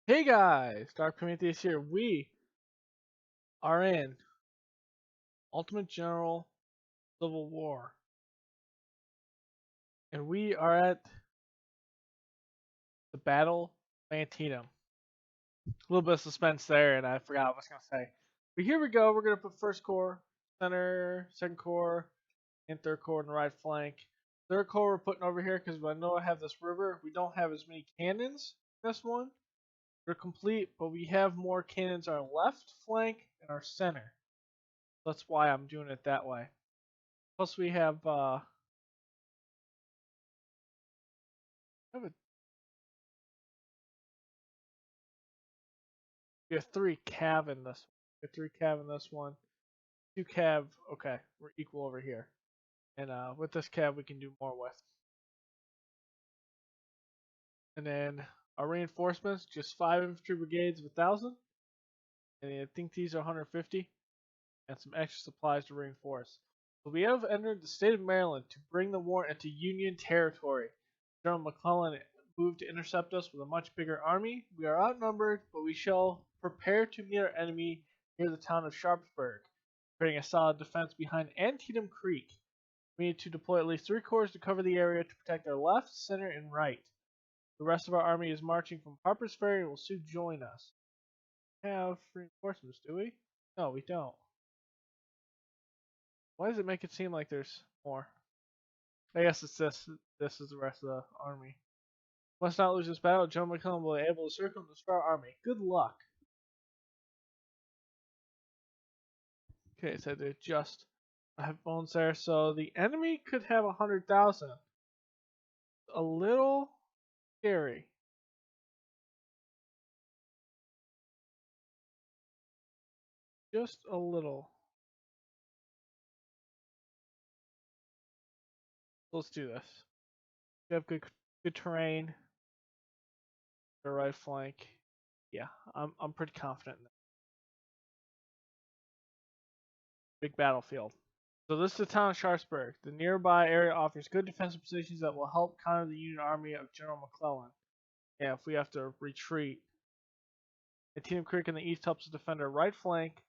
Hey guys, Dark Prometheus here. We are in Ultimate General Civil War, and we are at the Battle of Antietam. A little bit of suspense there, and I forgot what I was gonna say. But here we go. We're gonna put first corps, center, second corps, and third corps on the right flank. Third corps we're putting over here because I know I have this river. We don't have as many cannons in this one. They're complete, but we have more cannons on our left flank and our center. That's why I'm doing it that way. Plus we have a we have 3 cav in this. We have 3 cav in this one. 2 cav. Okay, we're equal over here. And with this cav, we can do more with. And then our reinforcements, just 5 infantry brigades of 1,000. And I think these are 150. And some extra supplies to reinforce. So we have entered the state of Maryland to bring the war into Union territory. General McClellan moved to intercept us with a much bigger army. We are outnumbered, but we shall prepare to meet our enemy near the town of Sharpsburg, creating a solid defense behind Antietam Creek. We need to deploy at least 3 corps to cover the area to protect our left, center, and right. The rest of our army is marching from Harper's Ferry and will soon join us. We have reinforcements, do we? No, we don't. Why does it make it seem like there's more? I guess it's this. This is the rest of the army. Must not lose this battle. General McClellan will be able to circle and destroy our army. Good luck. Okay, so they just have bones there. So the enemy could have 100,000. A little scary. Just a little. Let's do this. We have good terrain. The right flank. Yeah, I'm pretty confident in that. Big battlefield. So this is the town of Sharpsburg. The nearby area offers good defensive positions that will help counter the Union army of General McClellan. Yeah, if we have to retreat. Antietam Creek in the east helps us defend our right flank.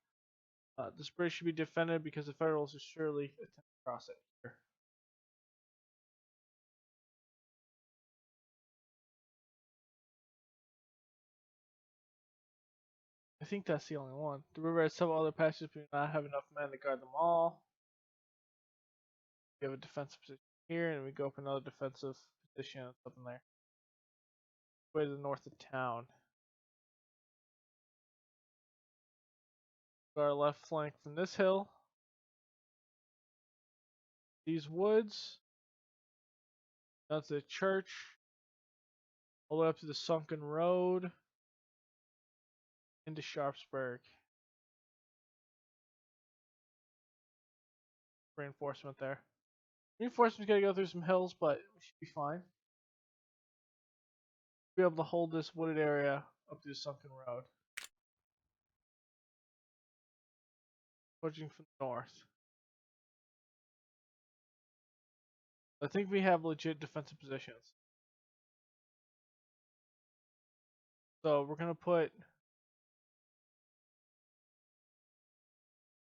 This bridge should be defended because the Federals will surely attempt to cross it here. I think that's the only one. The river has several other passages, but we do not have enough men to guard them all. We have a defensive position here, and we go up another defensive position up in there. Way to the north of town. Go our left flank from this hill. These woods. Down to the church. All the way up to the sunken road. Into Sharpsburg. Reinforcement there. Reinforcement's gotta go through some hills, but we should be fine. Be able to hold this wooded area up to the sunken road. Pushing from the north. I think we have legit defensive positions. So we're gonna put.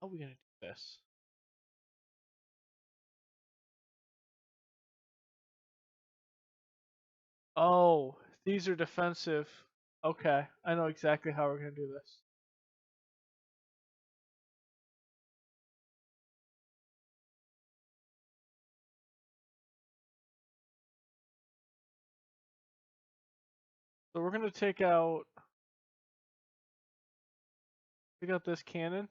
How are we gonna do this? Oh, these are defensive. Okay, I know exactly how we're gonna do this. So we're gonna take out this cannon.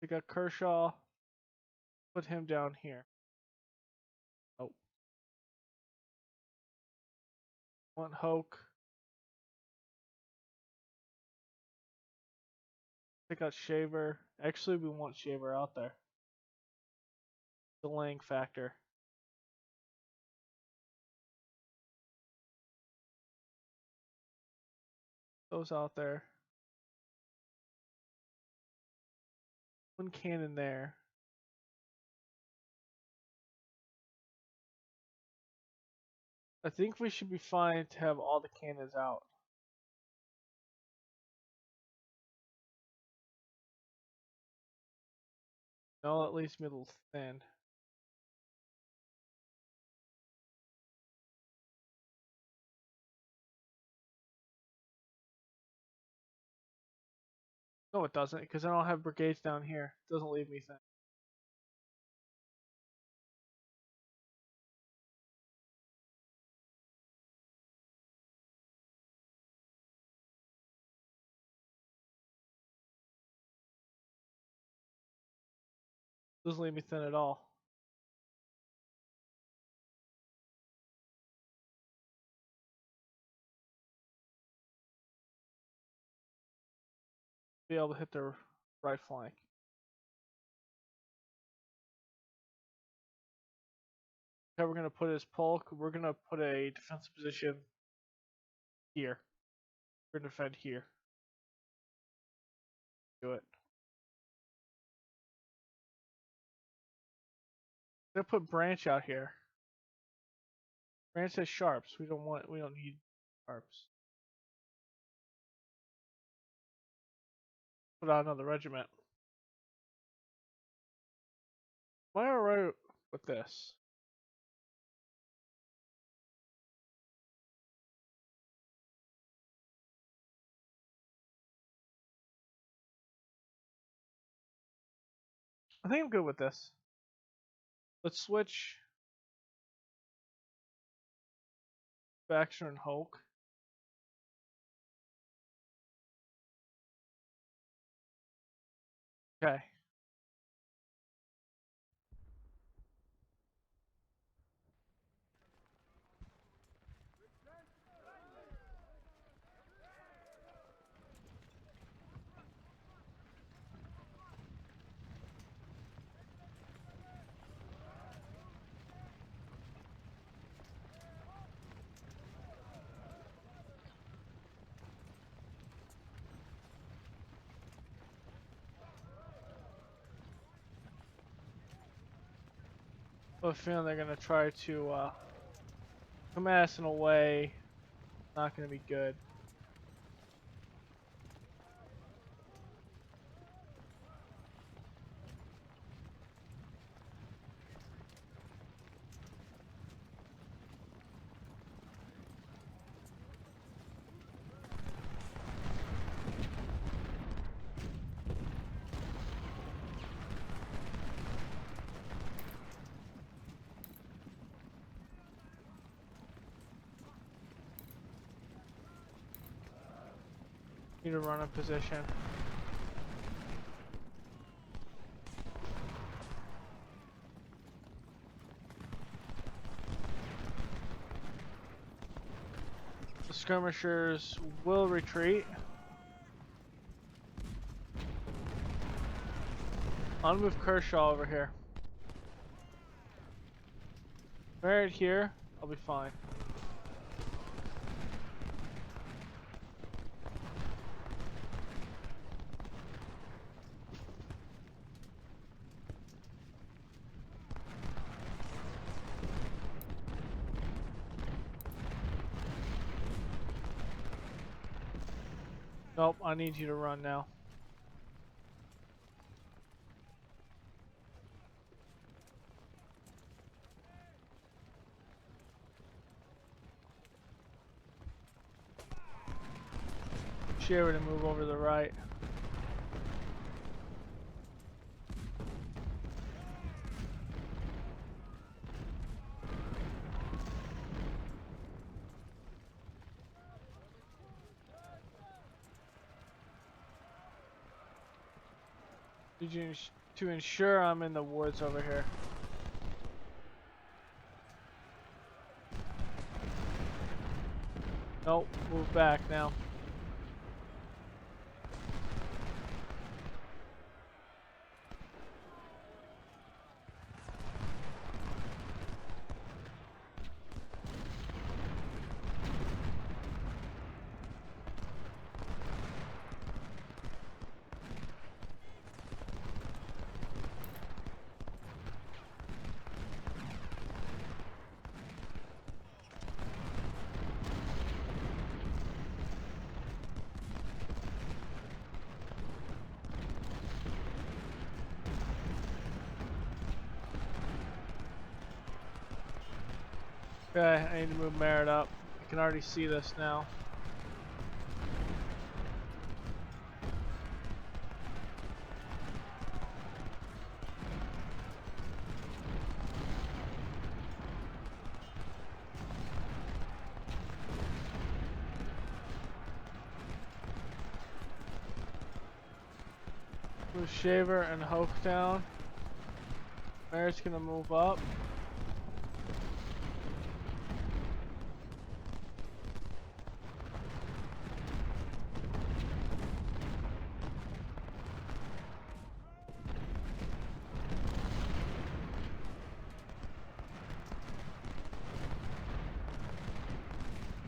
Take out Kershaw. Put him down here. Oh, want Hoke. Take out Shaver. Actually, we want Shaver out there. Delaying factor. Those out there. One cannon there. I think we should be fine to have all the cannons out. No, that leaves me a little thin. No, it doesn't, because I don't have brigades down here. It doesn't leave me thin. Doesn't leave me thin at all. Be able to hit their right flank. Okay, we're gonna put his polk. We're gonna put a defensive position here. We're gonna defend here. Do it. I'm gonna put Branch out here. Branch has sharps. We don't need sharps. Put out another regiment. Am I alright with this? I think I'm good with this. Let's switch Baxter and Hulk. Okay. I have a feeling they're gonna try to come at us in a way not gonna be good. Need to run a position. The skirmishers will retreat. I'll move Kershaw over here. Right here, I'll be fine. Nope, I need you to run now. Sherry to move over to the right. To ensure I'm in the woods over here. Nope, move back now. Okay, I need to move Merritt up. I can already see this now. Move Shaver and Hoke down. Merritt's gonna move up.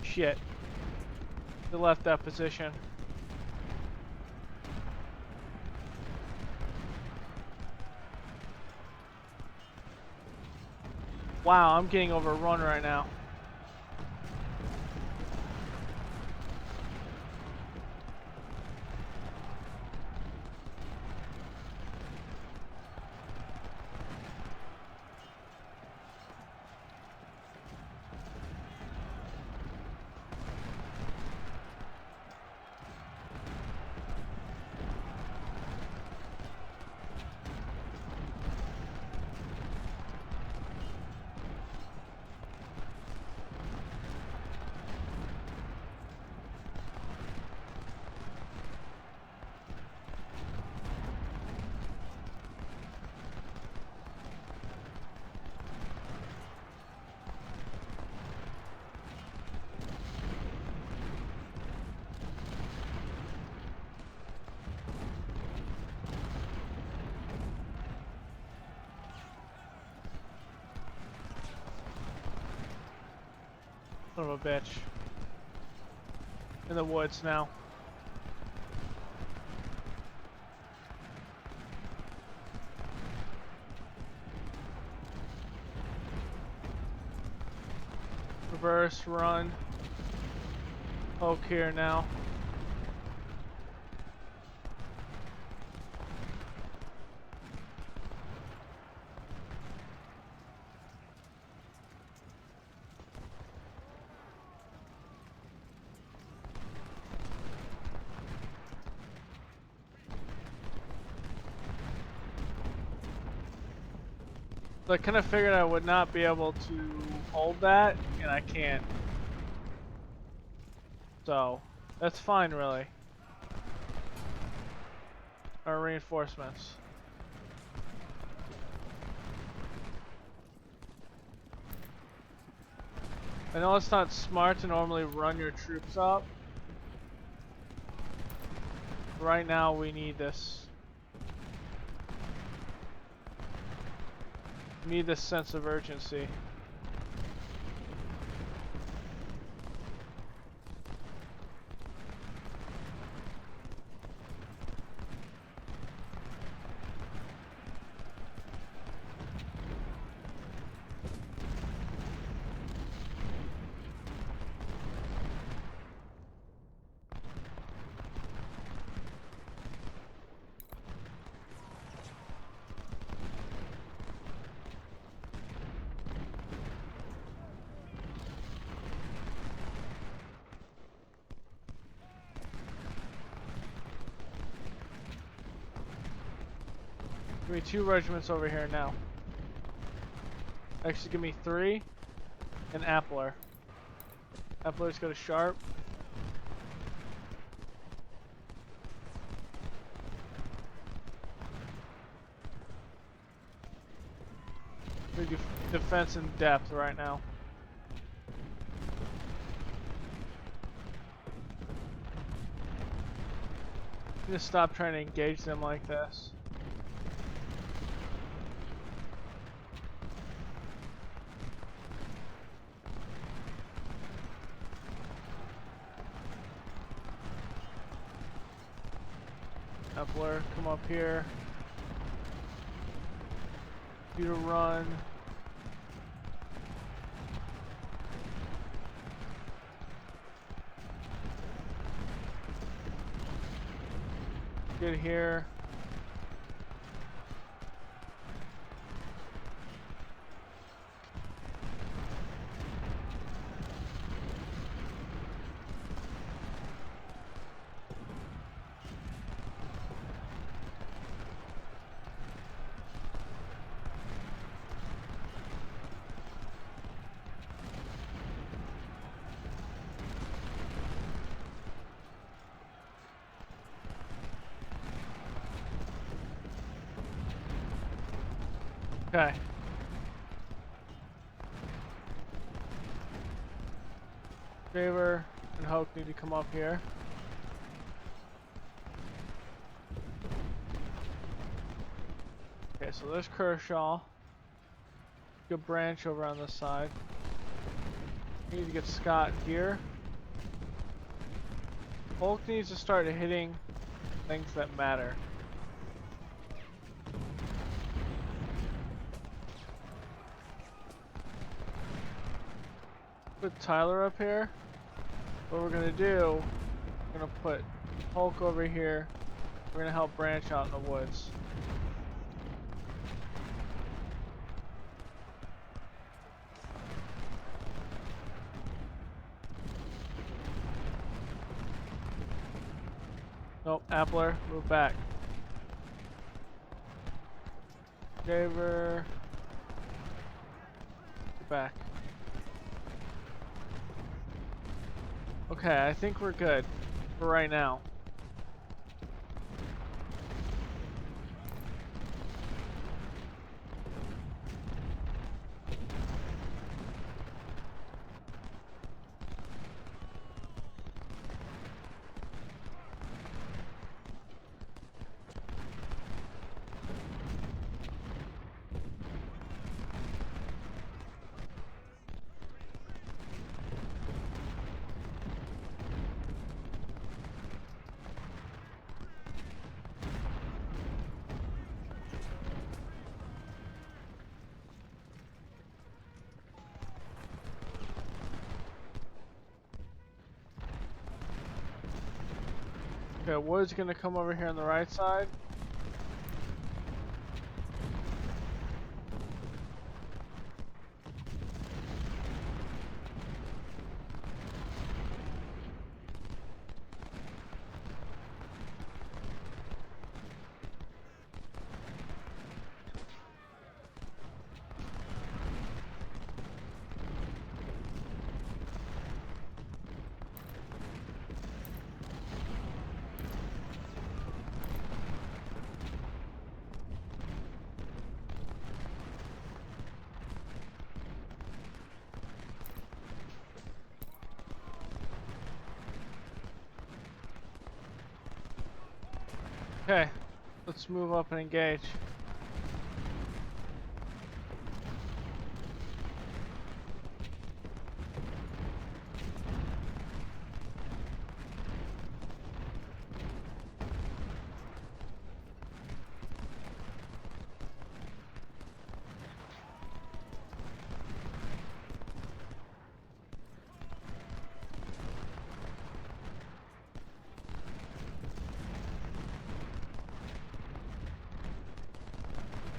Shit. They left that position. Wow, I'm getting overrun right now. Son of a bitch. In the woods now. Reverse, run. Poke here now. So I kind of figured I would not be able to hold that, and I can't. So, that's fine, really. Our reinforcements. I know it's not smart to normally run your troops up. Right now, we need this. We need this sense of urgency. Give me 2 regiments over here now. Actually, give me 3 and Appler. Appler's go to Sharp. We do defense in depth right now. Just stop trying to engage them like this. Appler, come up here. You to run. Get here. Okay. Shaver and Hoke need to come up here. Okay, so there's Kershaw. Good branch over on this side. We need to get Scott here. Polk needs to start hitting things that matter. Put Tyler up here. What we're gonna do, we're gonna put Polk over here. We're gonna help branch out in the woods. Nope, Appler, move back. Shaver, back. Okay, I think we're good for right now. Okay, Wood's gonna come over here on the right side. Okay, let's move up and engage.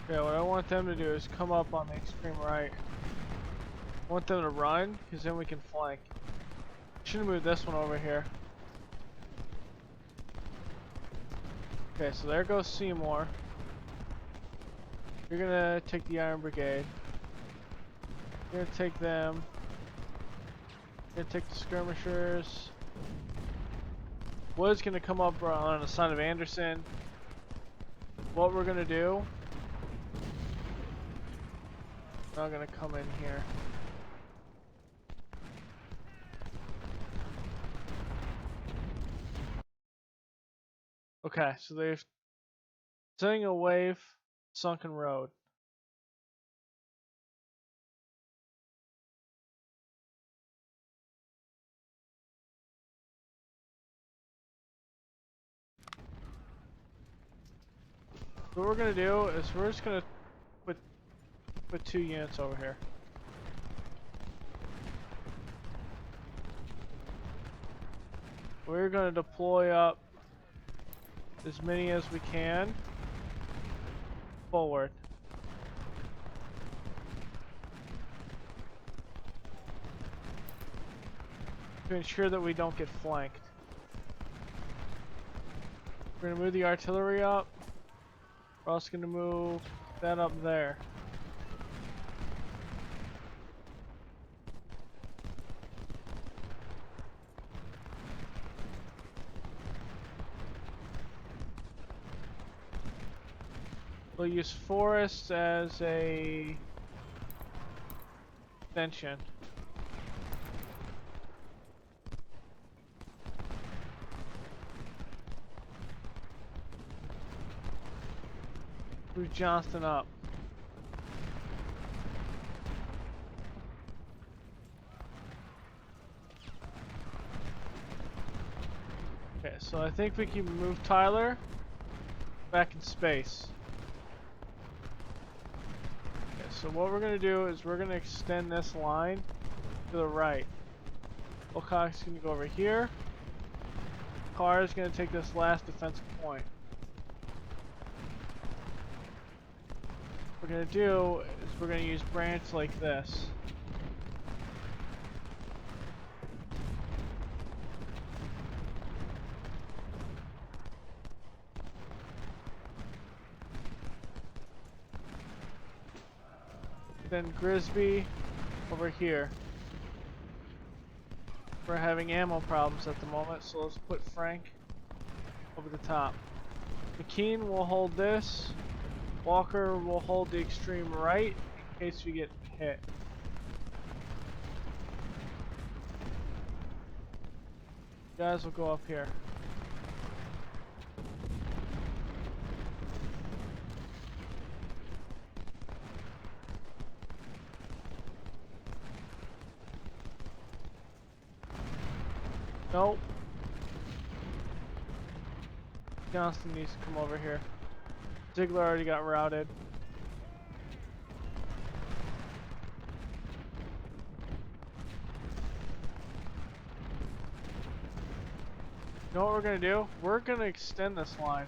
Okay, what I want them to do is come up on the extreme right. I want them to run, because then we can flank. Should have moved this one over here. Okay, so there goes Seymour. You're gonna take the Iron Brigade. You're gonna take them. You're gonna take the skirmishers. Wood's gonna come up on the side of Anderson. What we're gonna do, we're not gonna come in here. Okay, so they're sending a wave, sunken road. What we're gonna do is we're just gonna put 2 units over here. We're gonna deploy up as many as we can forward. To ensure that we don't get flanked. We're gonna move the artillery up. We're also gonna move that up there. We'll use forest as a extension. Move Johnston up. Okay, so I think we can move Tyler back in space. Okay, so what we're gonna do is we're gonna extend this line to the right. Wilcox is gonna go over here. Carr is gonna take this last defensive point. What we're gonna do is we're gonna use branch like this. Then Grisby over here. We're having ammo problems at the moment, so let's put Frank over the top. McKean will hold this. Walker will hold the extreme right in case we get hit. You guys will go up here. Nope. Johnston needs to come over here. Ziegler already got routed. You know what we're gonna do? We're gonna extend this line.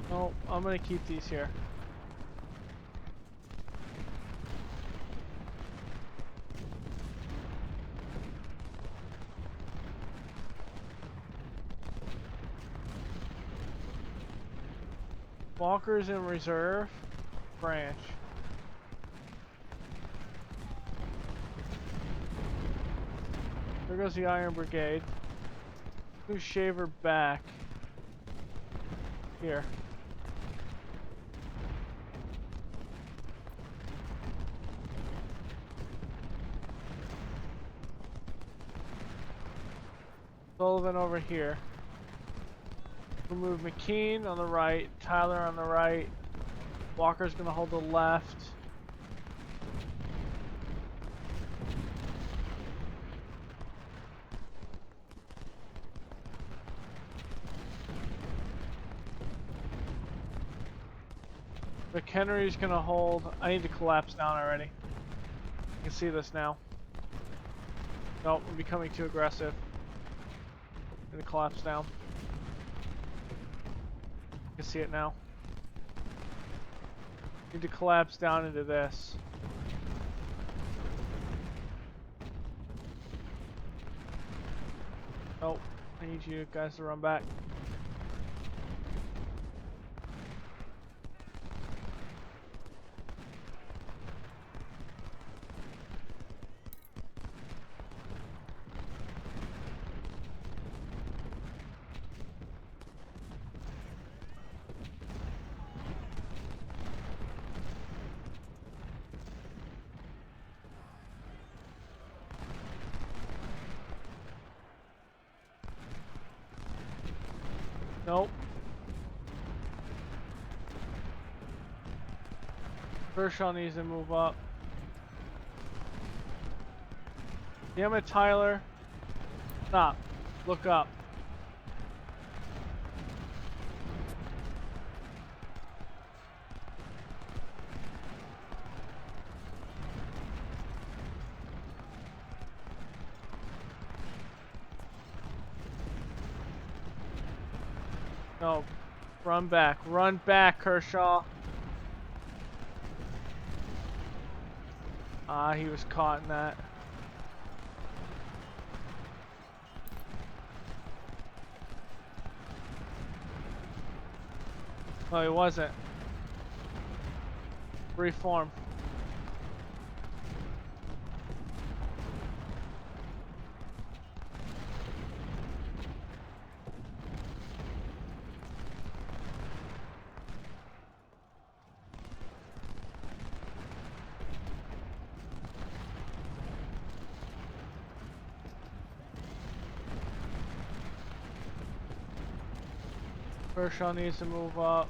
No, I'm gonna keep these here. Walker's in reserve. Branch. There goes the Iron Brigade. Move Shaver back. Here. Sullivan over here. We'll move McKean on the right, Tyler on the right. Walker's gonna hold the left. McHenry's gonna hold. I need to collapse down already. You can see this now. Nope, I'm becoming too aggressive. Gonna collapse down. You can see it now. Need to collapse down into this. Nope, I need you guys to run back. Nope. Kershaw needs to move up. Damn it, Tyler. Stop. Look up. No, run back, Kershaw. Ah, he was caught in that. No, he wasn't. Reform. Kershaw needs to move up.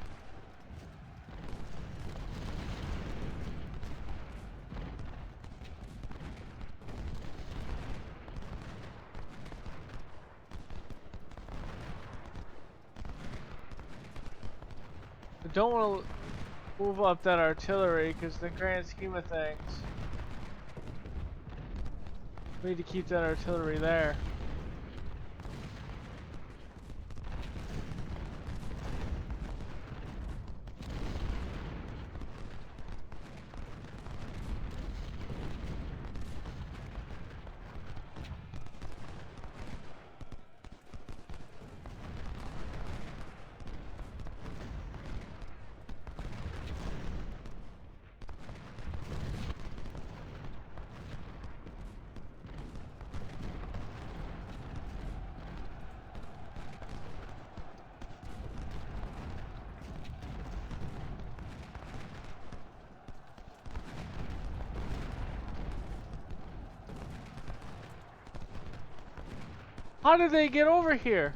I don't want to move up that artillery because the grand scheme of things, we need to keep that artillery there. How did they get over here?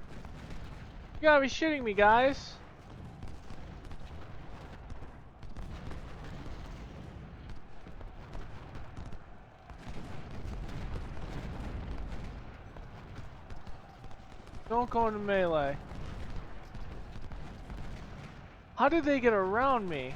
You gotta be shitting me, guys. Don't go into melee. How did they get around me?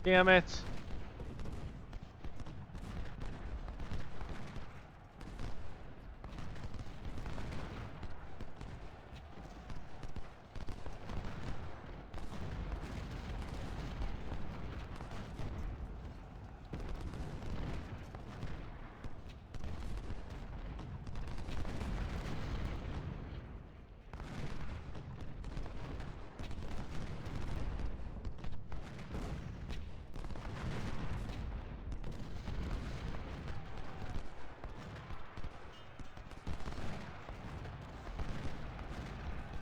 Damn it.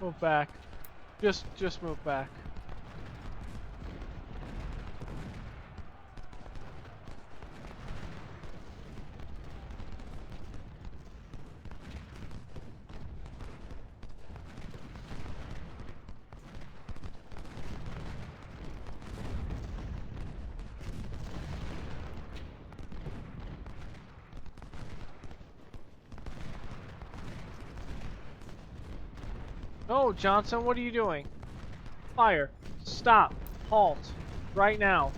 Move back. Just move back. No, Johnson, what are you doing? Fire. Stop. Halt. Right now.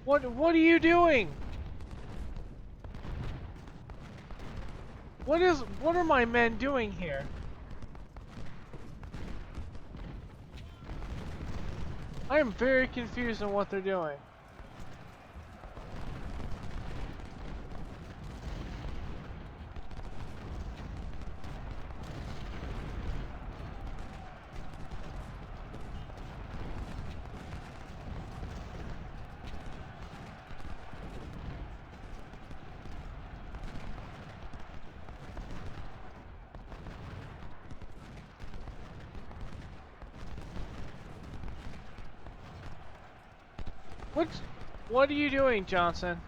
What are you doing? What are my men doing here? I am very confused on what they're doing. What are you doing, Johnson?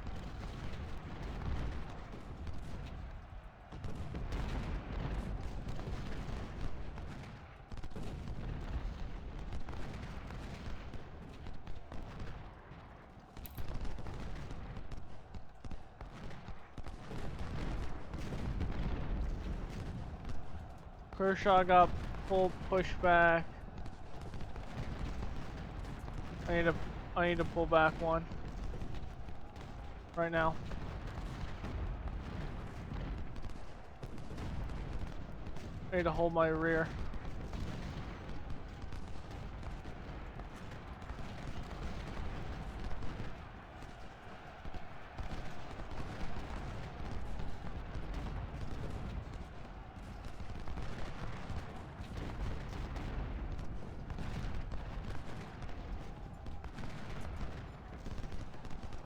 Kershaw got full pushback. I need to pull back one. Right now. I need to hold my rear.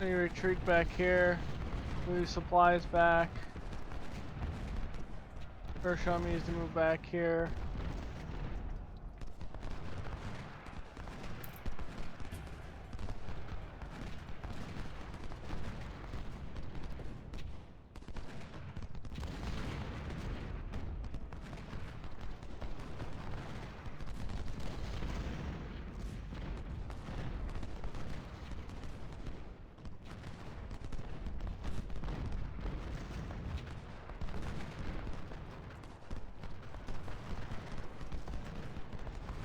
I need to retreat back here. Move supplies back. Kershaw needs to move back here.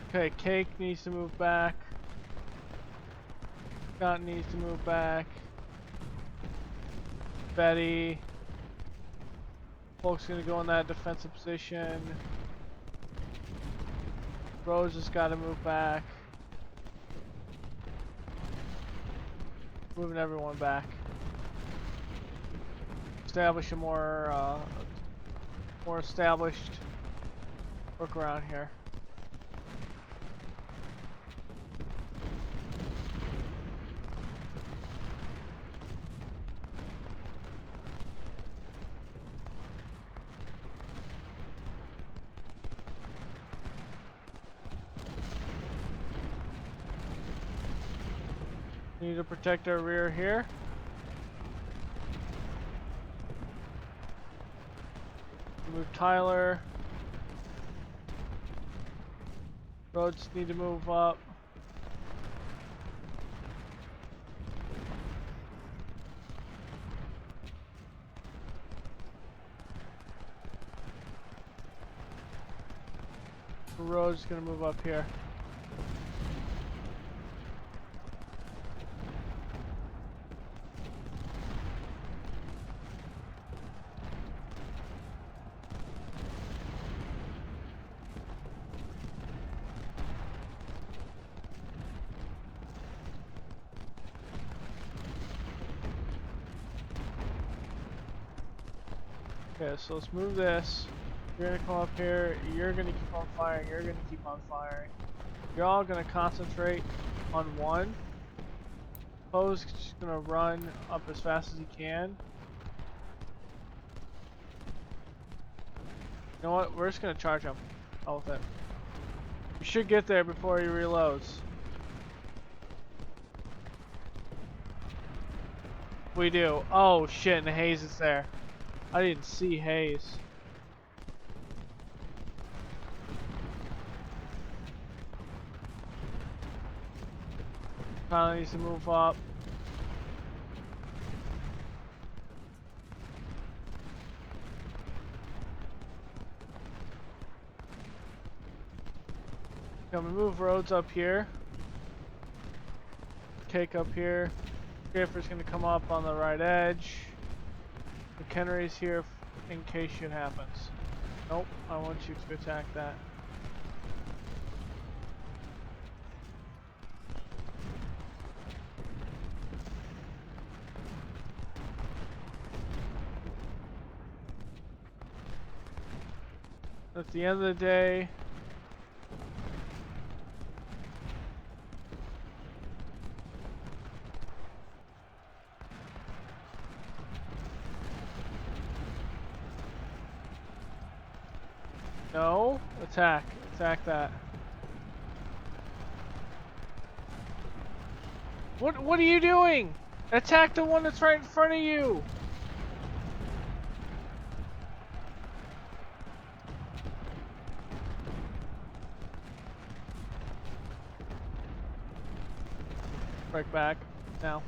Okay, Cake needs to move back. Scott needs to move back. Betty. Folks gonna go in that defensive position. Rose has got to move back. Moving everyone back. Establish a more established work around here. Need to protect our rear here. Move Tyler. Roads need to move up. Road's gonna move up here. Okay, so let's move this. You're gonna come up here, you're gonna keep on firing, you're gonna keep on firing. You're all gonna concentrate on one. Poe's just gonna run up as fast as he can. You know what, we're just gonna charge him. All with it. We should get there before he reloads. We do. Oh shit, and Hayes is there. I didn't see Hayes. Finally needs to move up. Can we move Roads up here? Cake up here. Schaefer's gonna come up on the right edge. McHenry's here in case shit happens. Nope, I want you to attack that. At the end of the day, no, attack that. What are you doing? Attack the one that's right in front of you. Break back now.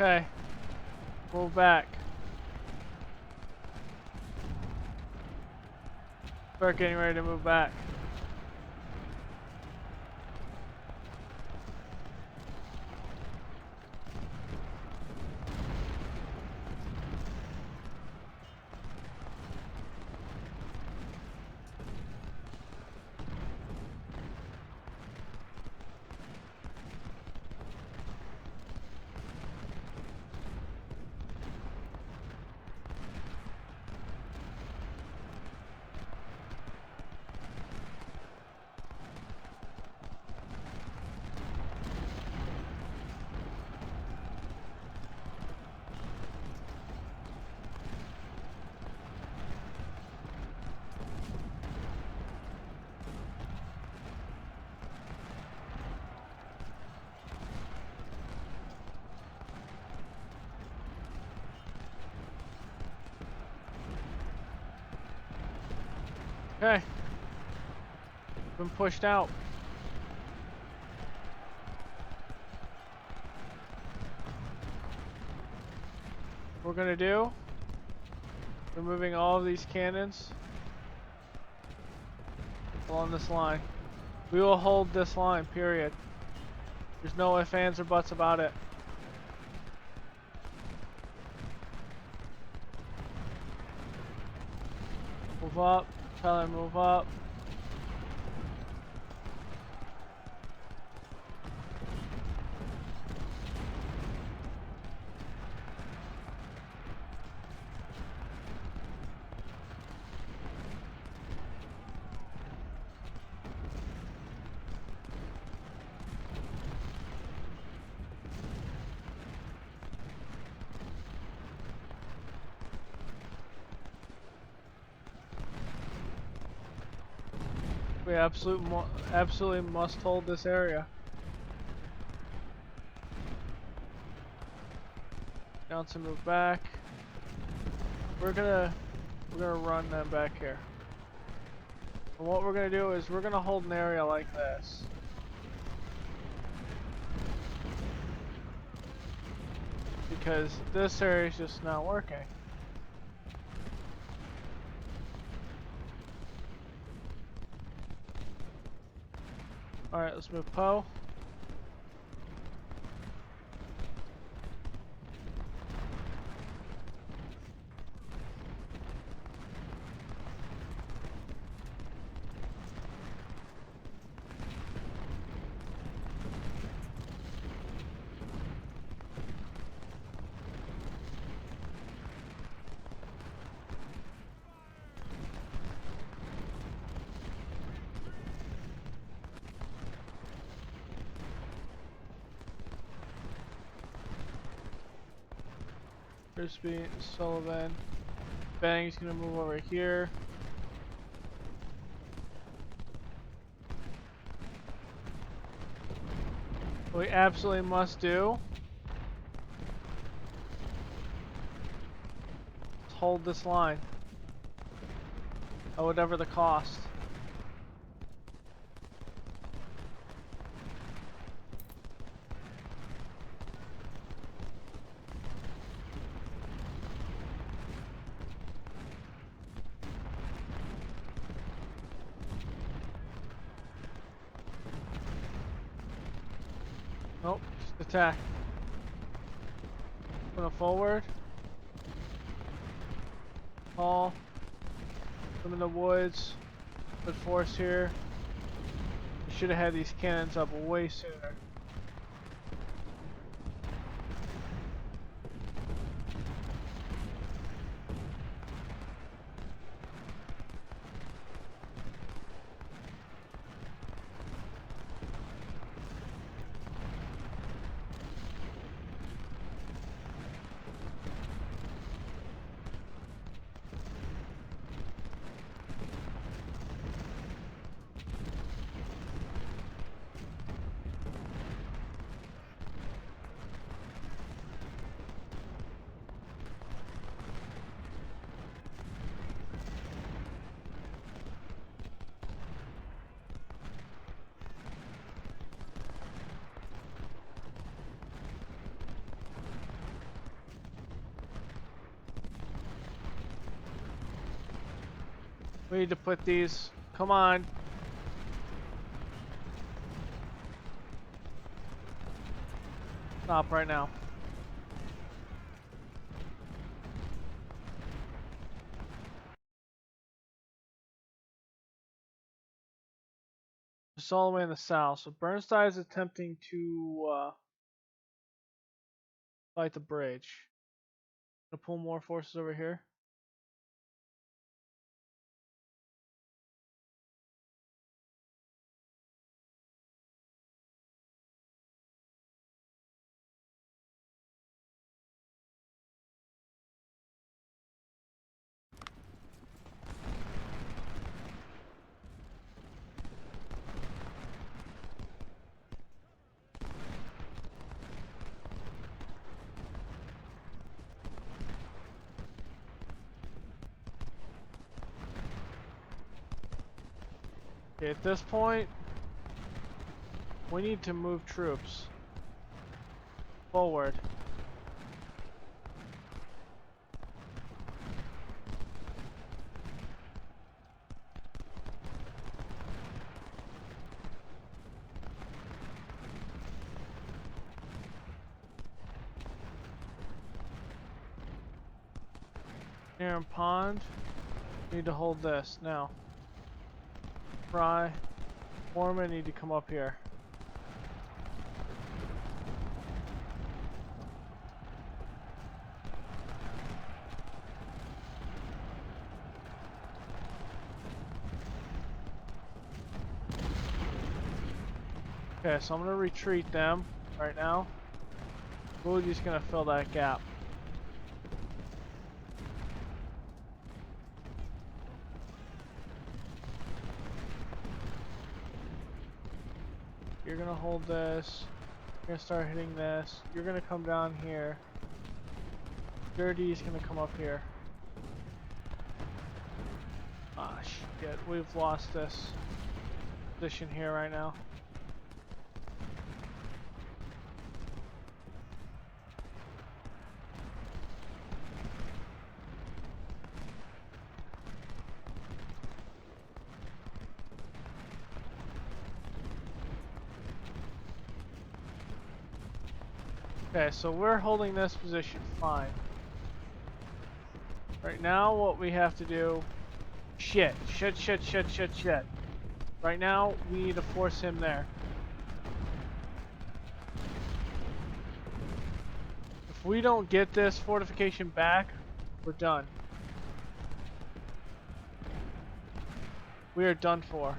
Okay. Move back. Start getting ready to move back. Okay. Been pushed out. What we're gonna do, removing all of these cannons along this line. We will hold this line, period. There's no ifs, ands, or buts about it. Move up, tell them move up. We absolutely must hold this area. Johnson, move back. We're gonna run them back here. And what we're gonna do is we're gonna hold an area like this. Because this area is just not working. Alright, let's move Poe. Crispy, Sullivan. Bang's gonna move over here. What we absolutely must do is hold this line at whatever the cost. Nope, just attack. Going forward. Haul. Come in the woods. Put force here. We should have had these cannons up way sooner. We need to put these. Come on. Stop right now. It's all the way in the south. So Burnside is attempting to fight the bridge. Gonna pull more forces over here. Okay, at this point, we need to move troops forward. Here in Pond, need to hold this now. Fry, Foreman need to come up here. Okay, so I'm gonna retreat them right now. Woody's gonna fill that gap. You're gonna hold this. You're gonna start hitting this. You're gonna come down here. Dirty's gonna come up here. Ah, shit. We've lost this position here right now. Okay, so we're holding this position fine. Right now, what we have to do... Shit. Right now, we need to force him there. If we don't get this fortification back, we're done. We are done for.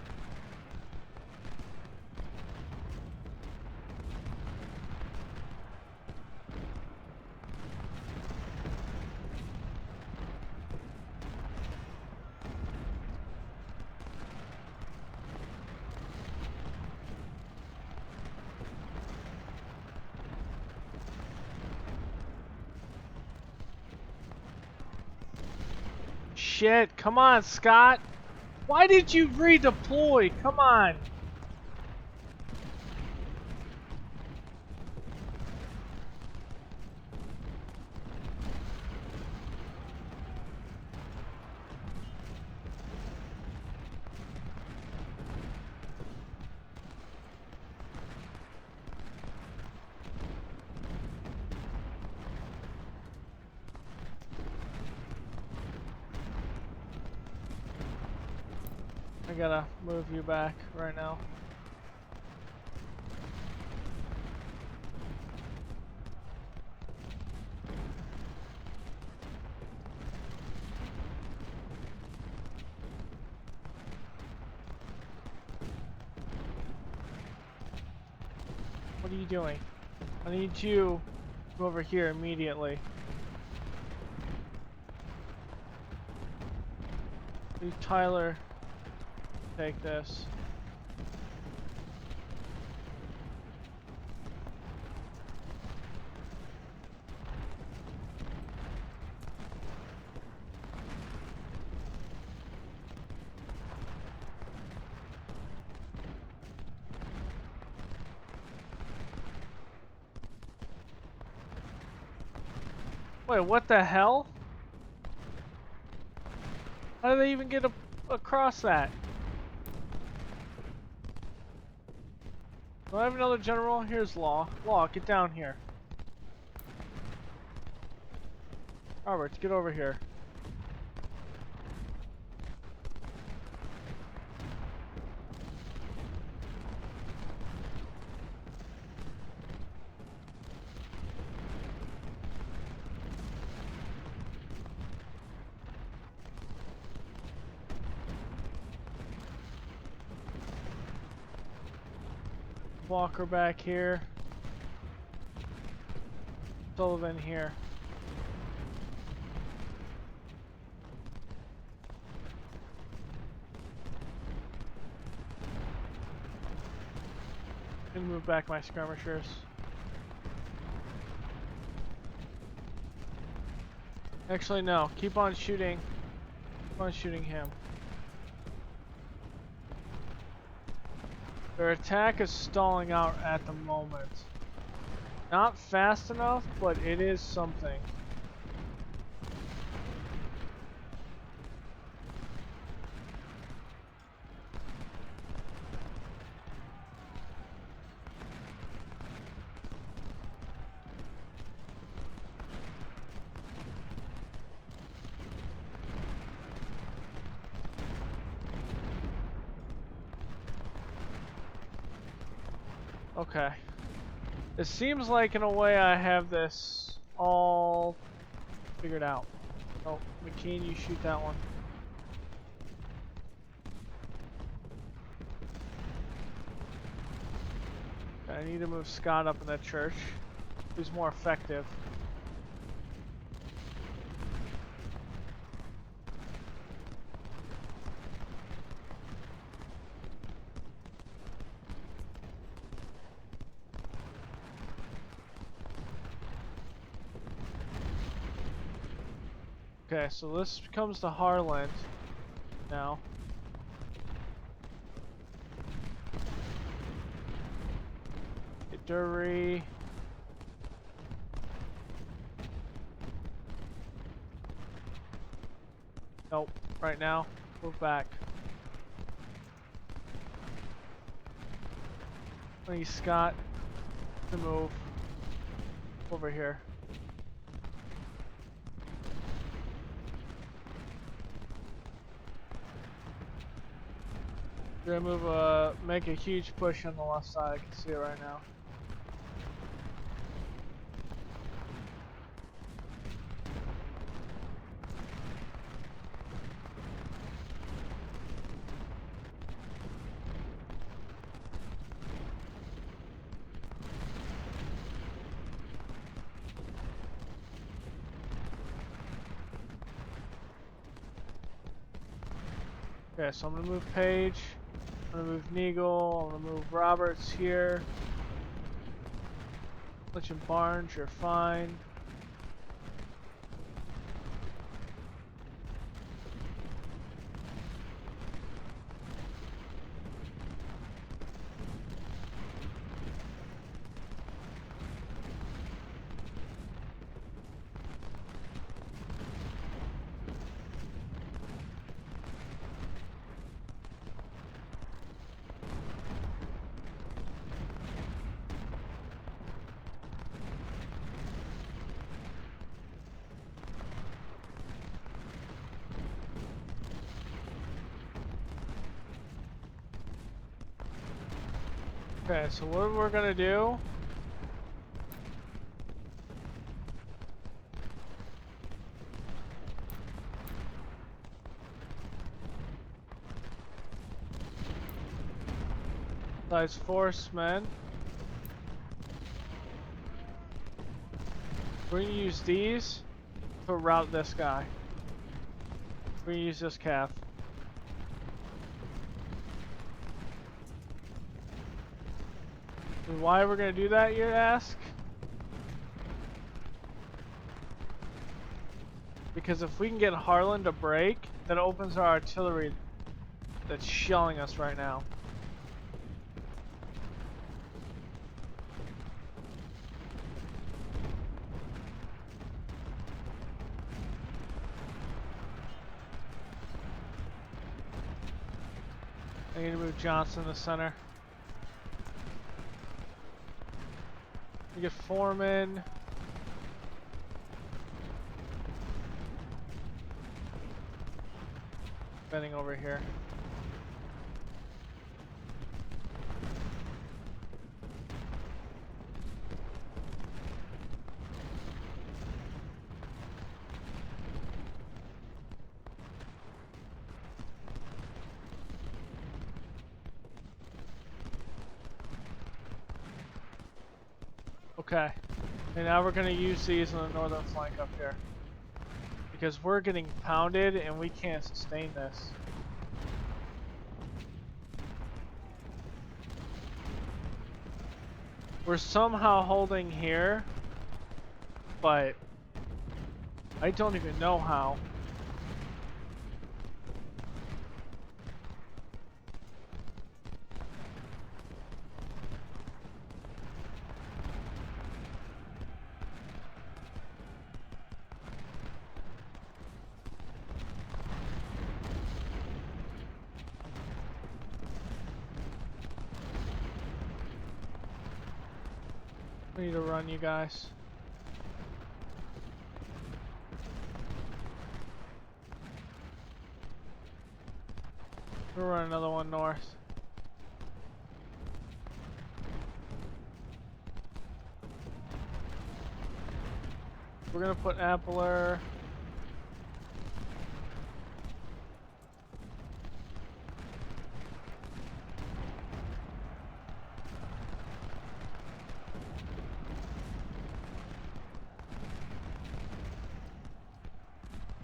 Shit, come on, Scott. Why did you redeploy? Come on. I gotta move you back right now. What are you doing? I need you to go over here immediately. Leave Tyler take this. Wait, what the hell? How did they even get a across that. Do I have another general? Here's Law. Law, get down here. Roberts, get over here. Walker back here. Sullivan here. And move back my skirmishers. Actually, no. Keep on shooting. Keep on shooting him. Their attack is stalling out at the moment. Not fast enough, but it is something. Okay. It seems like in a way I have this all figured out. Oh, McKean, you shoot that one. Okay, I need to move Scott up in that church. Who's more effective? Okay, so this comes to Harland now. Get Dury. Nope, right now. Move back. I need Scott to move over here. We're gonna move make a huge push on the left side. I can see it right now. Okay, so I'm gonna move Page. I'm gonna move Neagle, I'm gonna move Roberts here. Fletch and Barnes, you're fine. Okay, so what we're gonna do size force men. We're gonna use these to route this guy. We're gonna use this calf. And why we're gonna do that, you ask? Because if we can get Harlan to break, that opens our artillery that's shelling us right now. I need to move Johnson to center. We get Foreman. Bending over here. Okay, and now we're going to use these on the northern flank up here. Because we're getting pounded and we can't sustain this. We're somehow holding here, but I don't even know how. We need to run, you guys. We'll run another one north. We're gonna put Appler.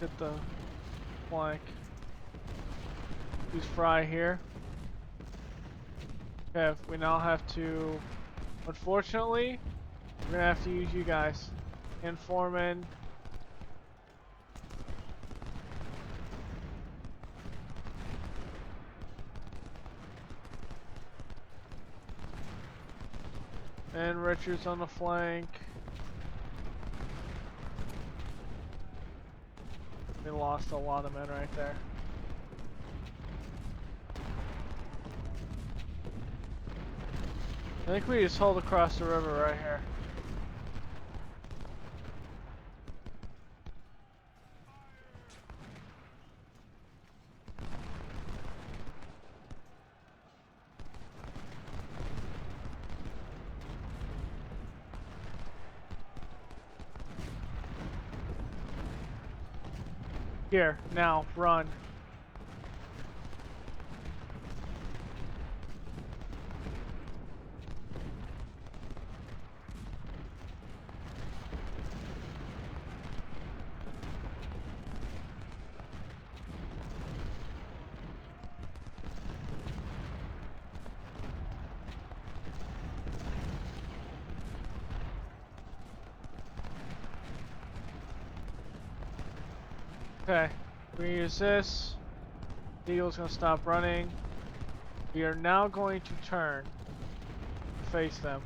Hit the flank. Use Fry here. Okay, we now have to, unfortunately, we're gonna have to use you guys. And Foreman. And Richards on the flank. We lost a lot of men right there. I think we just hold across the river right here. Here, now, run. Okay, we use this. The Eagle's gonna stop running. We are now going to turn to face them.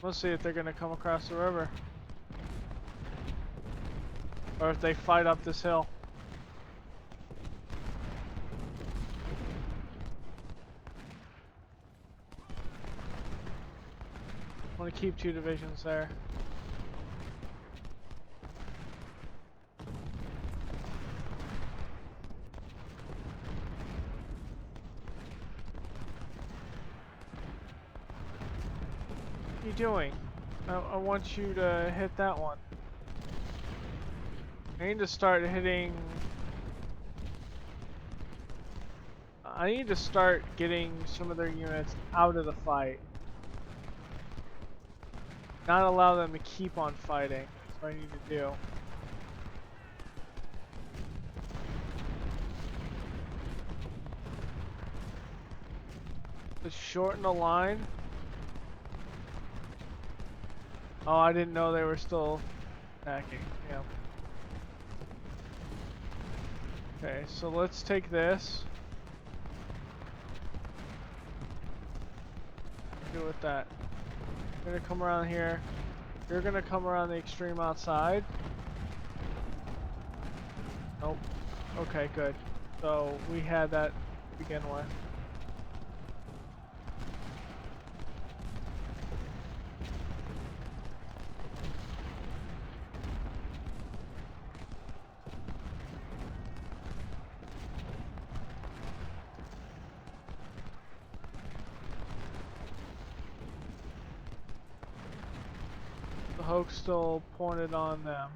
Let's see if they're gonna come across the river. Or if they fight up this hill. I want to keep 2 divisions there. What are you doing? I want you to hit that one. I need to start hitting... I need to start getting some of their units out of the fight. Not allow them to keep on fighting. That's what I need to do. Let's shorten the line. Oh, I didn't know they were still attacking. Yeah. Okay, so let's take this. do with that. You're gonna come around here. You're gonna come around the extreme outside. Nope. Okay, good. So we had that to begin with. The hoax still pointed on them.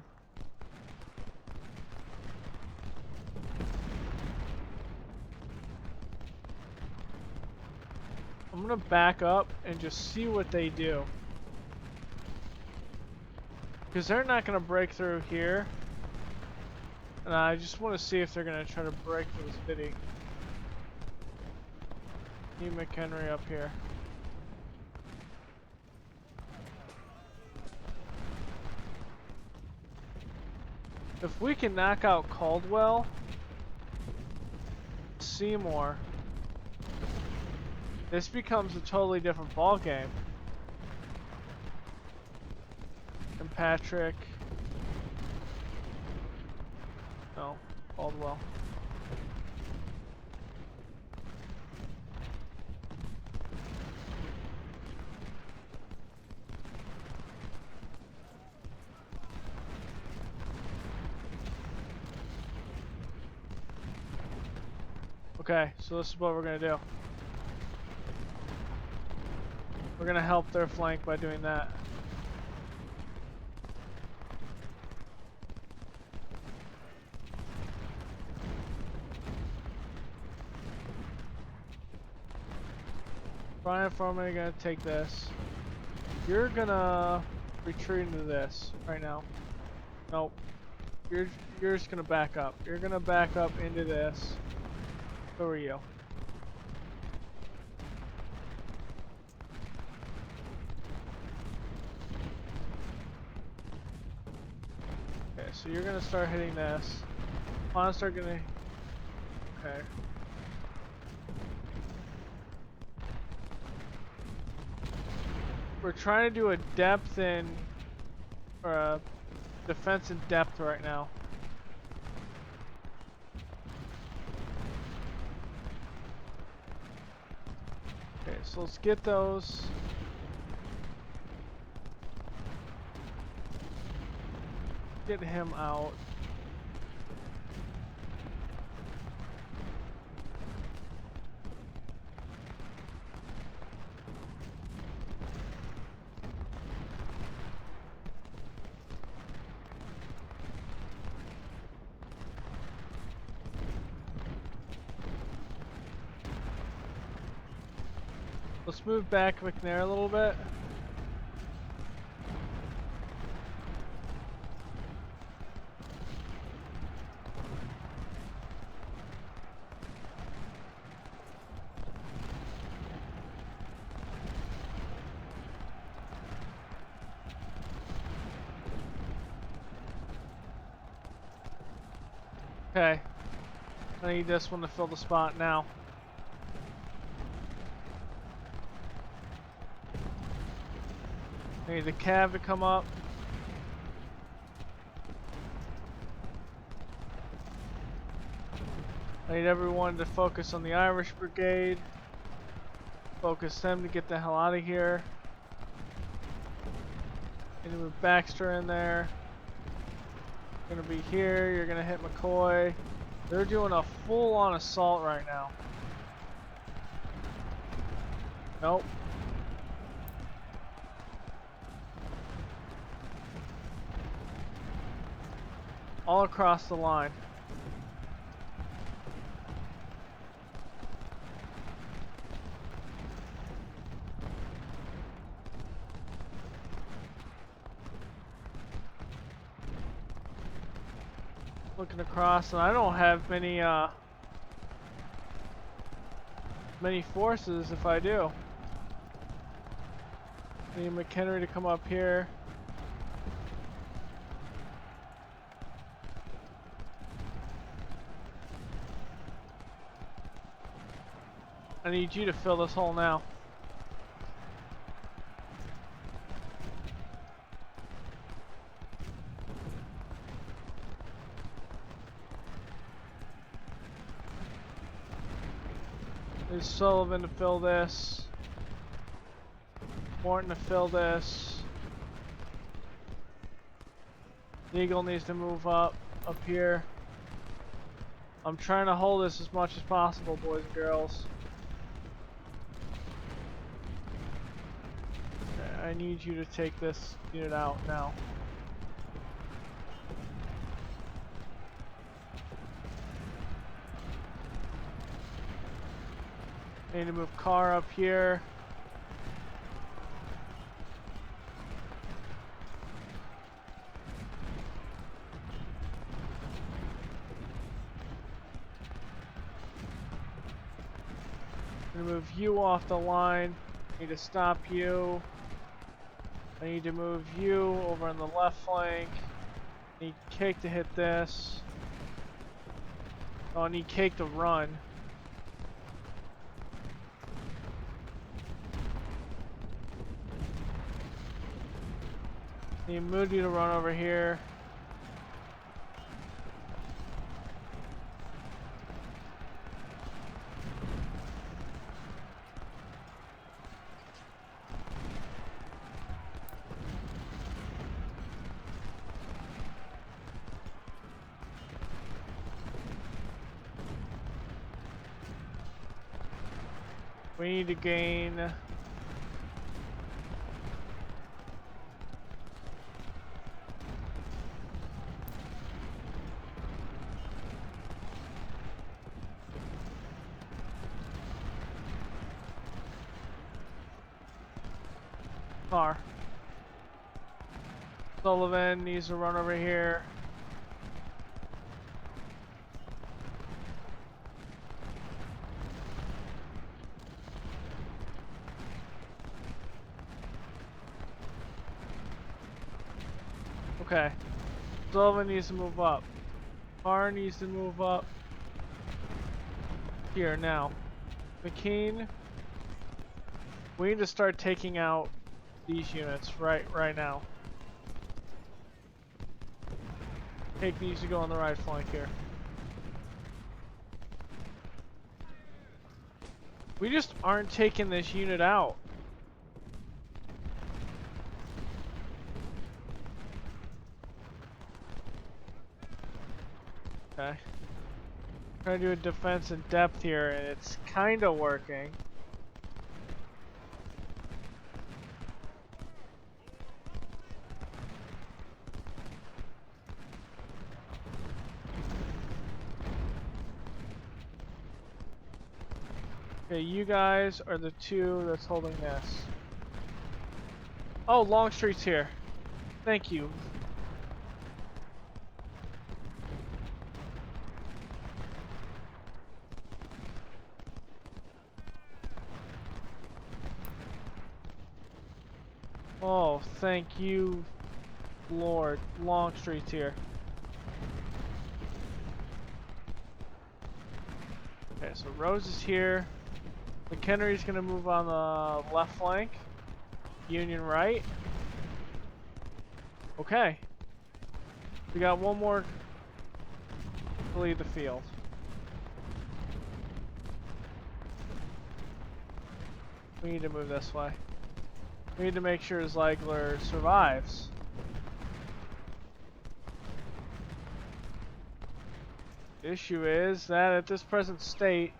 I'm gonna back up and just see what they do. Because they're not gonna break through here. And I just want to see if they're gonna try to break through the city. Need McHenry up here. If we can knock out Caldwell, Seymour, this becomes a totally different ball game. And Patrick, no, Caldwell. Okay, so this is what we're gonna do. We're gonna help their flank by doing that. Brian Foreman, you're gonna take this. You're gonna retreat into this right now. Nope. You're just gonna back up. You're gonna back up into this. So are you. Okay, so you're gonna start hitting this. I'll start gonna. Okay. We're trying to do a depth in, or a defense in depth right now. Okay, so let's get those. Get him out. Let's move back McNair a little bit. Okay. I need this one to fill the spot now. I need the cav to come up. I need everyone to focus on the Irish Brigade. Focus them to get the hell out of here. And move Baxter in there. Gonna be here. You're gonna hit McCoy. They're doing a full-on assault right now. Nope. All across the line. Looking across, and I don't have many forces if I do. I need McHenry to come up here. I need you to fill this hole now. There's Sullivan to fill this. Morton to fill this. Eagle needs to move up here. I'm trying to hold this as much as possible, boys and girls. Okay, I need you to take this unit out now. I need to move car up here. I'm gonna move you off the line. I need to stop you. I need to move you over on the left flank. I need Cake to hit this. Oh, I need Cake to run. I need Moody to run over here. We need to gain car. Sullivan needs to run over here. Okay. Sullivan needs to move up. Carr needs to move up. Here now. McKean. We need to start taking out these units right now. Cake needs to go on the right flank here. We just aren't taking this unit out. Okay. Trying to do a defense in depth here, and it's kind of working. Okay, you guys are the two that's holding this. Oh, Longstreet's here. Thank you. Oh, thank you, Lord. Longstreet's here. Okay, so Rose is here. McHenry's gonna move on the left flank. Union right. Okay. We got one more to leave the field. We need to move this way. We need to make sure Ziegler survives. The issue is that at this present state,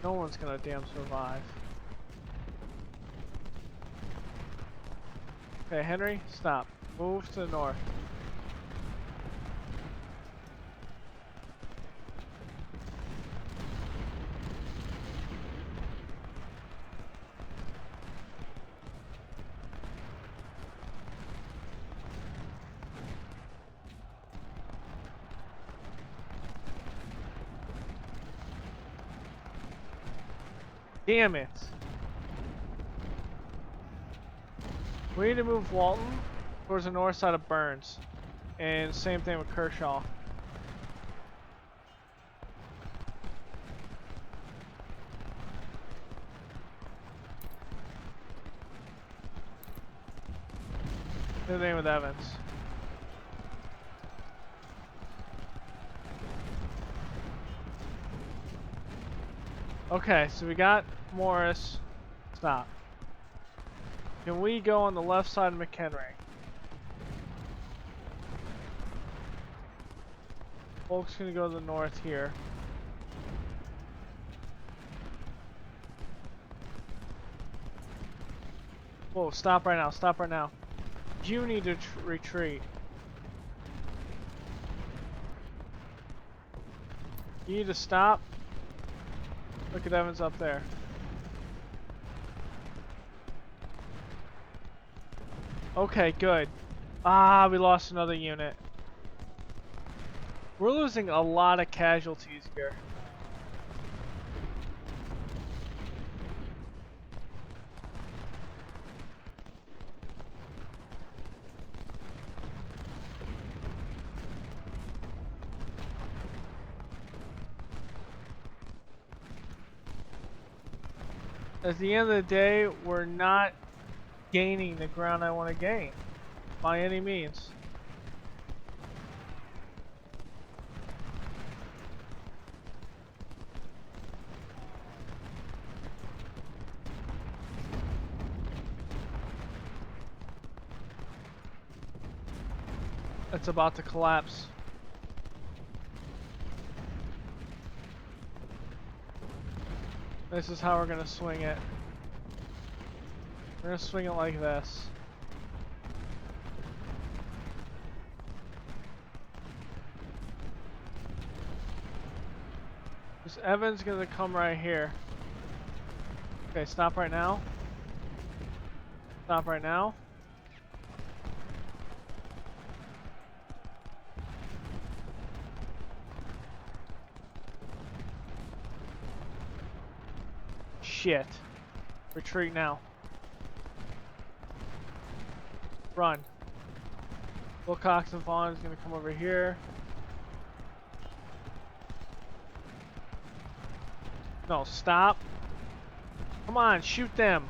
no one's gonna damn survive. Okay, Henry, stop. Move to the north. Damn it. We need to move Walton towards the north side of Burns. And same thing with Kershaw. Same thing with Evans. Okay, so we got Morris. Stop. Can we go on the left side of McHenry? Polk's gonna go to the north here. Whoa, stop right now, stop right now. You need to retreat. You need to stop. Look at Evans up there. Okay, good. Ah, we lost another unit. We're losing a lot of casualties here. At the end of the day, we're not gaining the ground I want to gain by any means. It's about to collapse. This is how we're gonna swing it. We're gonna swing it like this. This Evans gonna come right here. Okay, stop right now. Stop right now. Shit. Retreat now. Run. Wilcox and Vaughn is gonna come over here. No, stop. Come on, shoot them.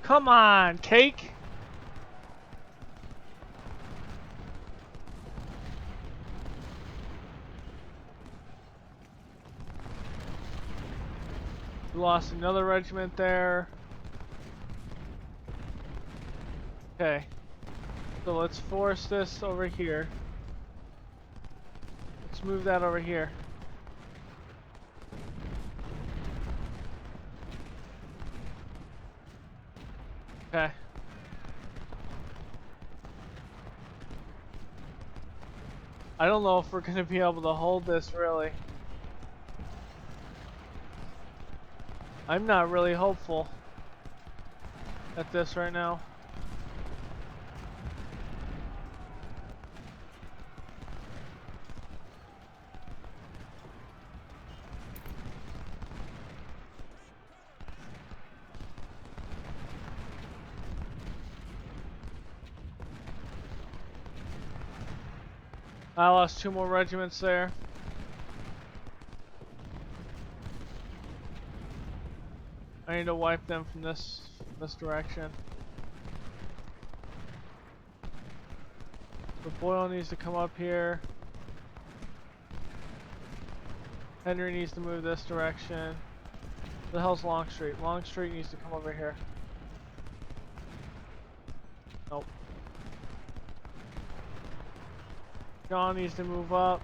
Come on, Cake. We lost another regiment there. Okay. So let's force this over here. Let's move that over here. Okay. I don't know if we're gonna be able to hold this really. I'm not really hopeful at this right now. I lost 2 more regiments there. I need to wipe them from this direction. The Boyle needs to come up here. Henry needs to move this direction. Where the hell's Longstreet? Longstreet needs to come over here. Nope. John needs to move up.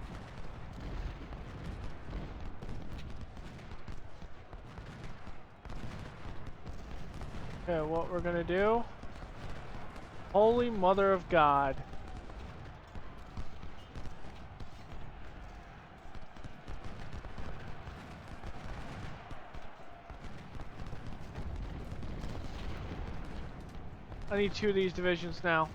Okay, what we're gonna do? Holy Mother of God. I need 2 of these divisions now.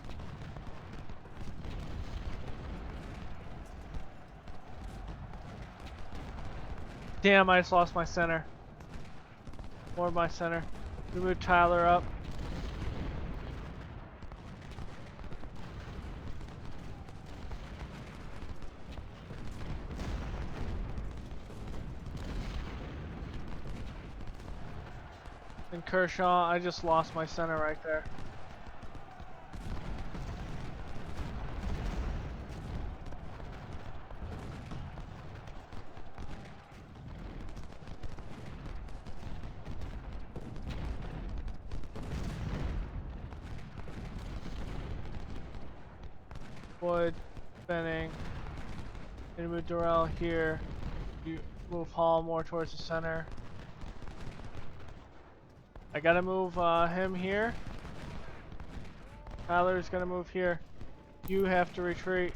Damn, I just lost my center. More of my center. We move Tyler up. And Kershaw, I just lost my center right there. Wood, spinning. Gonna move Durrell here. You move Hall more towards the center. I gotta move him here. Tyler's gonna move here. You have to retreat.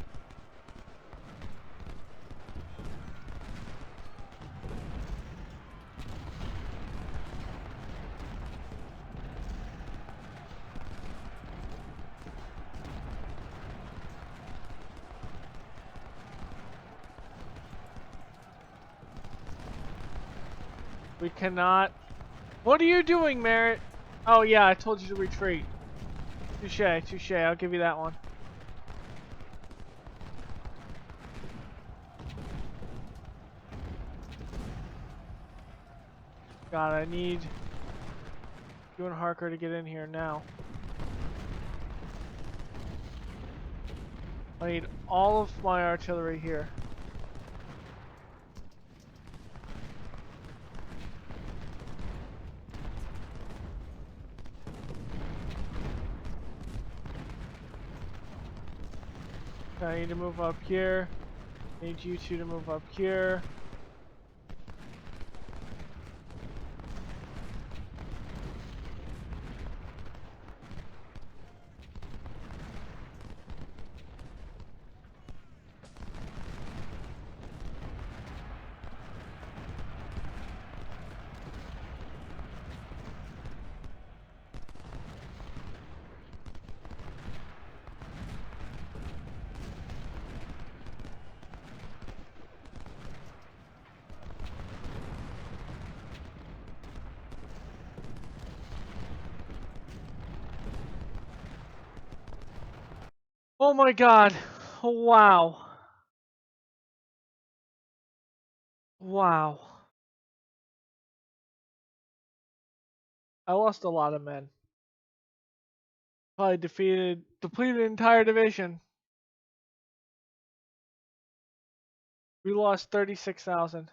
We cannot. What are you doing, Merritt? Oh yeah, I told you to retreat. Touche, touche. I'll give you that one. God, I need you and Harker to get in here now. I need all of my artillery here. I need to move up here. I need you two to move up here. Oh my god. Wow. Wow. I lost a lot of men. Probably depleted an entire division. We lost 36,000.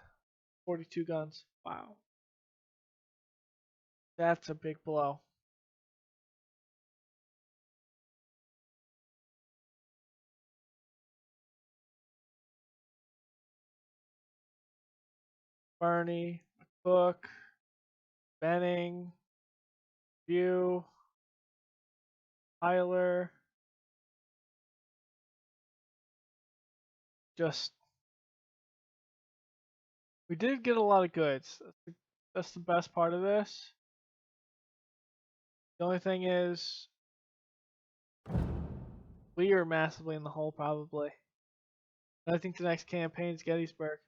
42 guns. Wow. That's a big blow. Barney, Cook, Benning, View, Tyler. Just, we did get a lot of goods. That's the best part of this. The only thing is, we are massively in the hole probably. I think the next campaign is Gettysburg.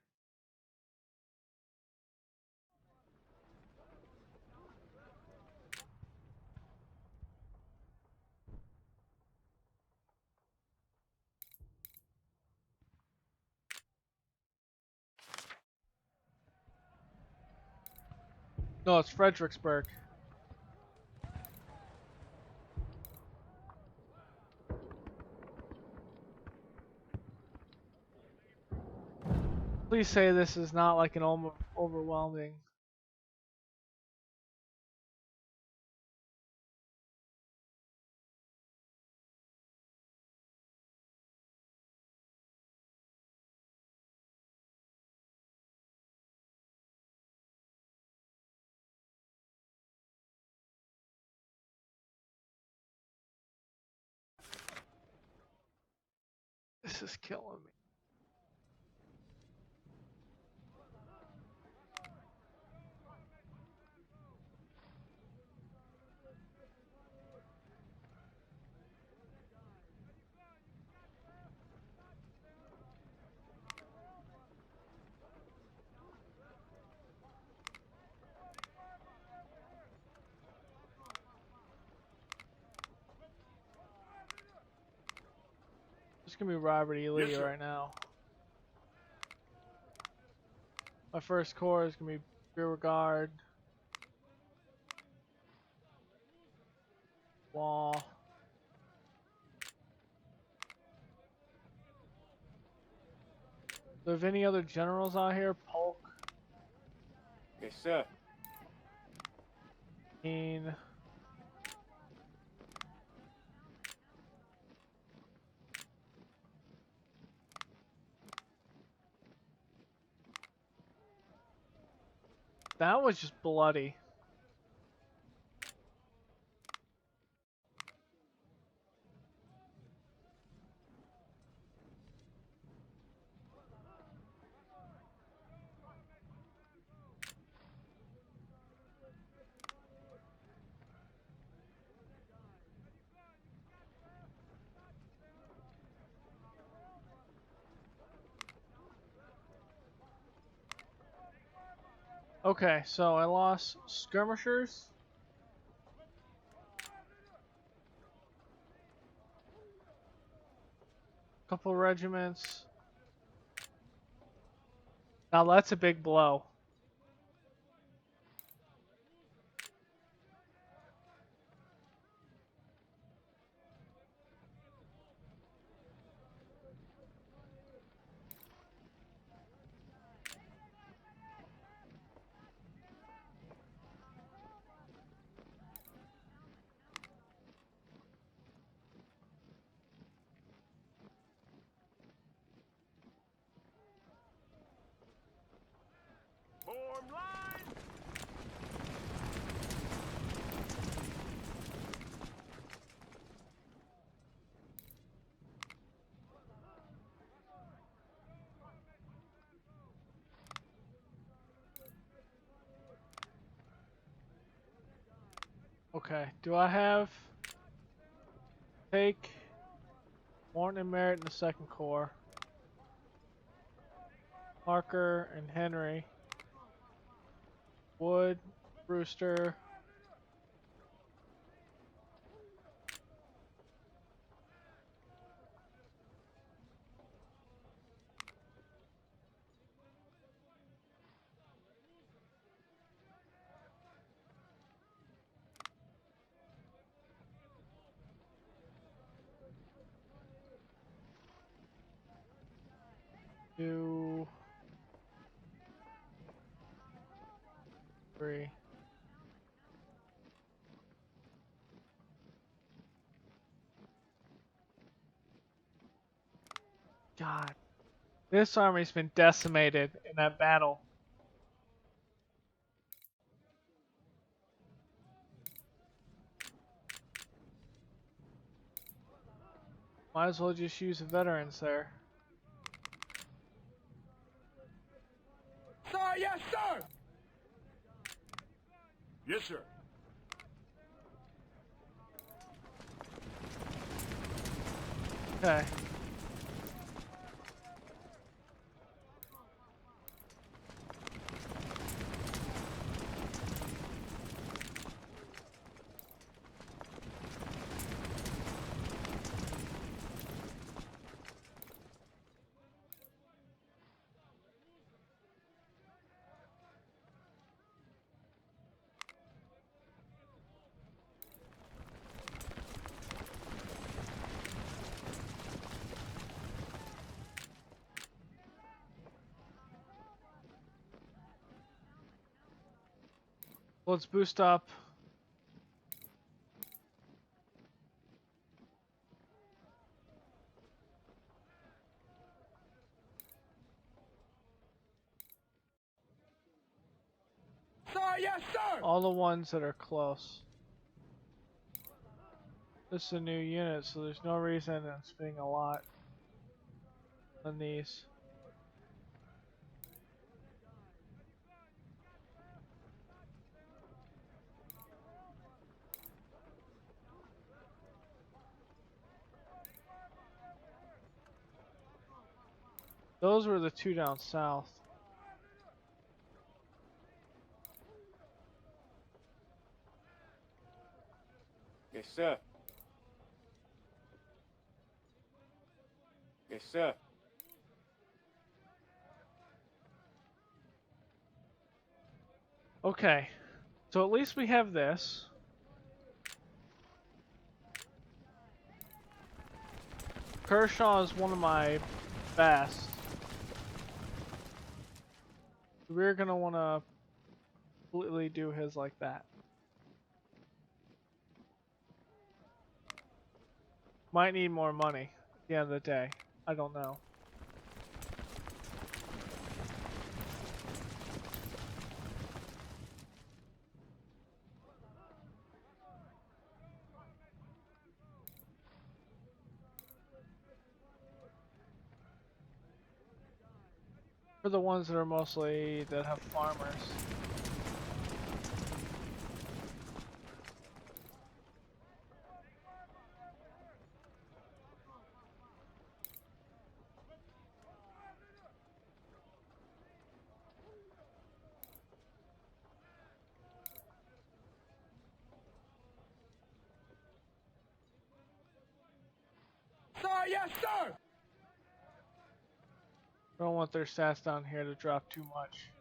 No, it's Fredericksburg. Please say this is not like an overwhelming. This is killing me. It's gonna be Robert E. Lee right now. My first corps is gonna be Beauregard, Wall. Do we have any other generals out here? Polk. Yes, sir. Dean. That was just bloody. Okay, so I lost skirmishers. Couple regiments. Now that's a big blow. Form line! Okay, do I have take Morton and Merritt in the second corps? Parker and Henry. Wood, Brewster. Two, three. God, this army's been decimated in that battle. Might as well just use the veterans there. Sir, yes, sir! Yes, sir. Okay. Let's boost up. Sir, yes, sir! All the ones that are close. This is a new unit, so there's no reason I'm spending a lot on these. Those were the two down south. Yes, sir. Yes, sir. Okay, so at least we have this. Kershaw is one of my best. We're gonna want to completely do his like that. Might need more money at the end of the day. I don't know. For the ones that are mostly that have farmers. Sir, yes, sir! I don't want their stats down here to drop too much.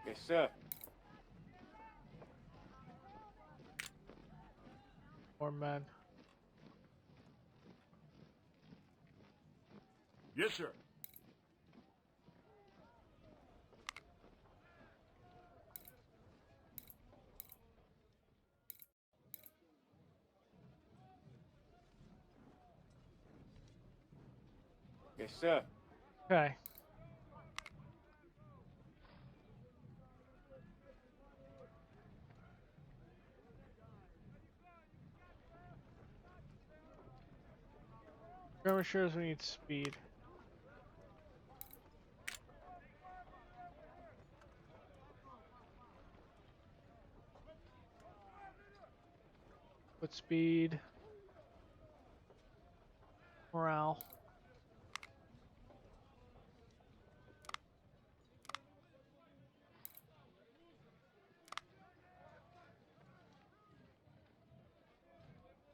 Yes, sir. More men. Yes, sir. Yes, sir. Okay. Skirmishers, we need speed. Put speed. Morale.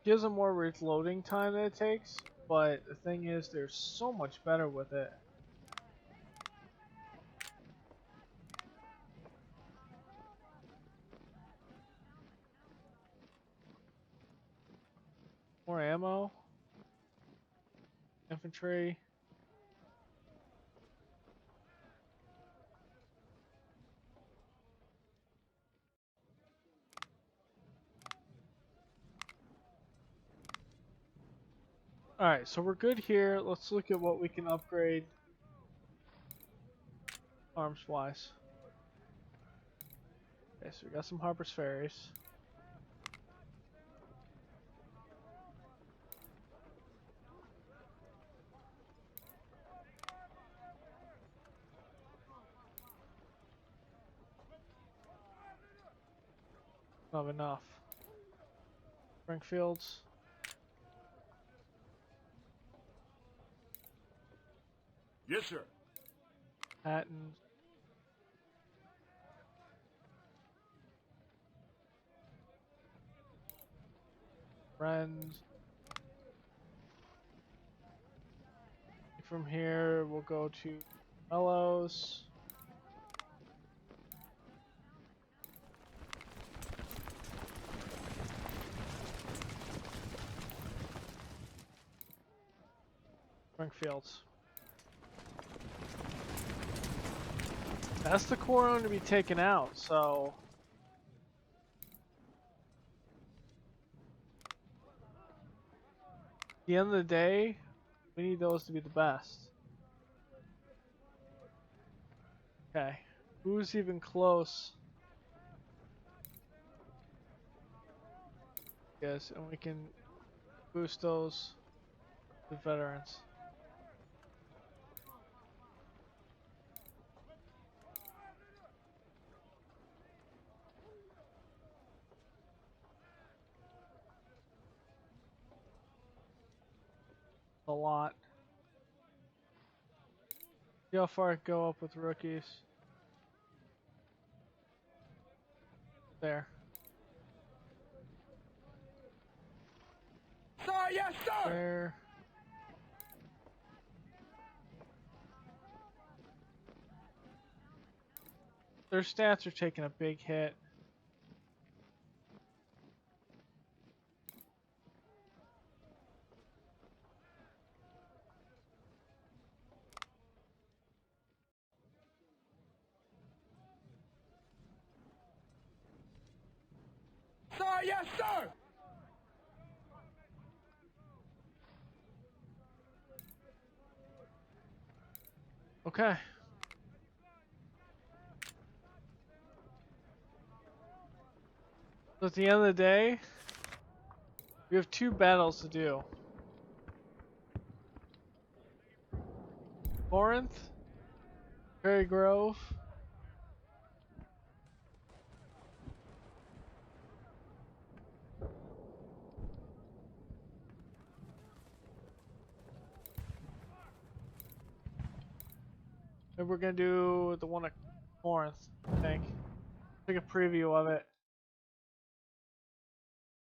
Gives them more reloading time that it takes, but the thing is, they're so much better with it. More ammo. Infantry. Alright, so we're good here. Let's look at what we can upgrade arms wise. Okay, so we got some Harper's Ferries. Not enough. Springfields. Yes, sir. Hatton. Friends. From here, we'll go to Mellows. Springfields. That's the core owned to be taken out, so at the end of the day, we need those to be the best. Okay. Who's even close? Yes, and we can boost those to veterans. A lot. See how far I go up with rookies. There. Sir, yes, sir! There. Their stats are taking a big hit. Sir, yes, sir! Okay. So at the end of the day, we have 2 battles to do. Corinth, Prairie Grove. And we're gonna do the one at Corinth, I think. Take a preview of it.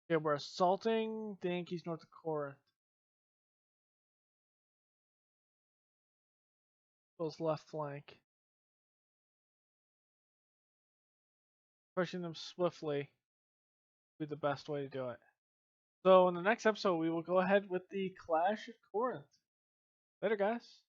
Yeah, we're assaulting the Yankees north of Corinth. Goes left flank. Pushing them swiftly would be the best way to do it. So in the next episode, we will go ahead with the Clash at Corinth. Later, guys.